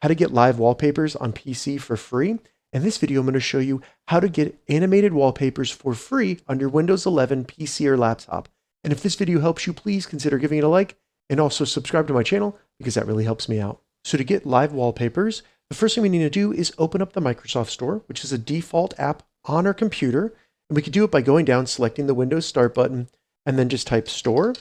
how to get live wallpapers on PC for free. In this video, I'm going to show you how to get animated wallpapers for free on your Windows 11 PC or laptop. And if this video helps you, please consider giving it a like and also subscribe to my channel because that really helps me out. So to get live wallpapers, the first thing we need to do is open up the Microsoft Store, which is a default app on our computer. And we can do it by going down, selecting the Windows Start button, and then just type Store,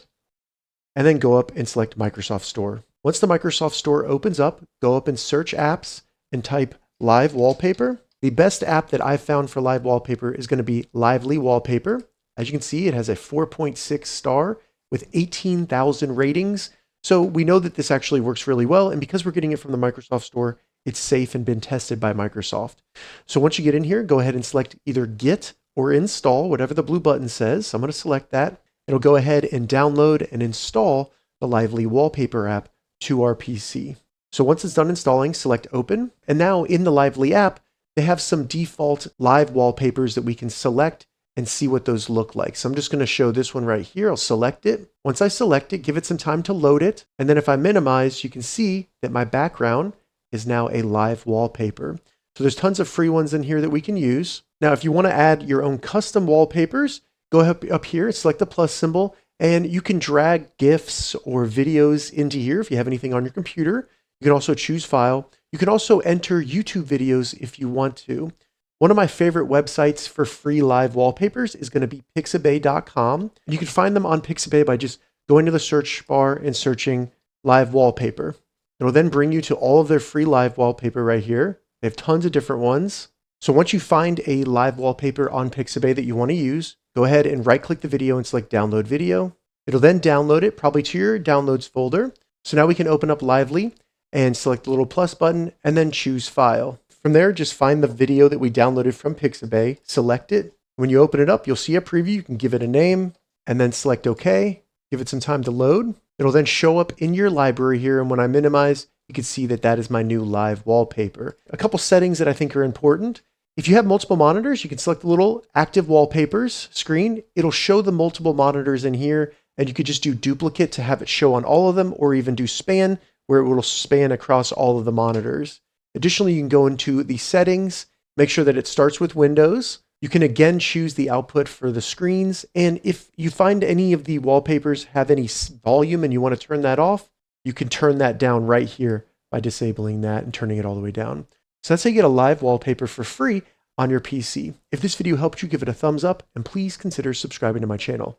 and then go up and select Microsoft Store. Once the Microsoft Store opens up, go up and search apps and type Live Wallpaper. The best app that I've found for live wallpaper is going to be Lively Wallpaper. As you can see, it has a 4.6 star with 18,000 ratings. So we know that this actually works really well. And because we're getting it from the Microsoft Store, it's safe and been tested by Microsoft. So once you get in here, go ahead and select either Get or Install, whatever the blue button says. So I'm going to select that. It'll go ahead and download and install the Lively Wallpaper app to our PC. So once it's done installing, select Open. And now in the Lively app, they have some default live wallpapers that we can select and see what those look like. So I'm just going to show this one right here. I'll select it. Once I select it, give it some time to load it. And then if I minimize, you can see that my background is now a live wallpaper. So there's tons of free ones in here that we can use. Now, if you want to add your own custom wallpapers, go up here, select the plus symbol, and you can drag GIFs or videos into here if you have anything on your computer. You can also choose file. You can also enter YouTube videos if you want to. One of my favorite websites for free live wallpapers is going to be pixabay.com. You can find them on Pixabay by just going to the search bar and searching live wallpaper. It'll then bring you to all of their free live wallpaper right here. They have tons of different ones. So once you find a live wallpaper on Pixabay that you want to use, go ahead and right-click the video and select Download Video. It'll then download it probably to your Downloads folder. So now we can open up Lively and select the little plus button and then choose File. From there, just find the video that we downloaded from Pixabay, select it. When you open it up, you'll see a preview. You can give it a name and then select OK. Give it some time to load. It'll then show up in your library here. And when I minimize, you can see that that is my new live wallpaper. A couple settings that I think are important. If you have multiple monitors, you can select the little active wallpapers screen. It'll show the multiple monitors in here, and you could just do duplicate to have it show on all of them, or even do span, where it will span across all of the monitors. Additionally, you can go into the settings, make sure that it starts with Windows. You can again choose the output for the screens. And if you find any of the wallpapers have any volume and you want to turn that off, you can turn that down right here by disabling that and turning it all the way down. So that's how you get a live wallpaper for free on your PC. If this video helped you, give it a thumbs up and please consider subscribing to my channel.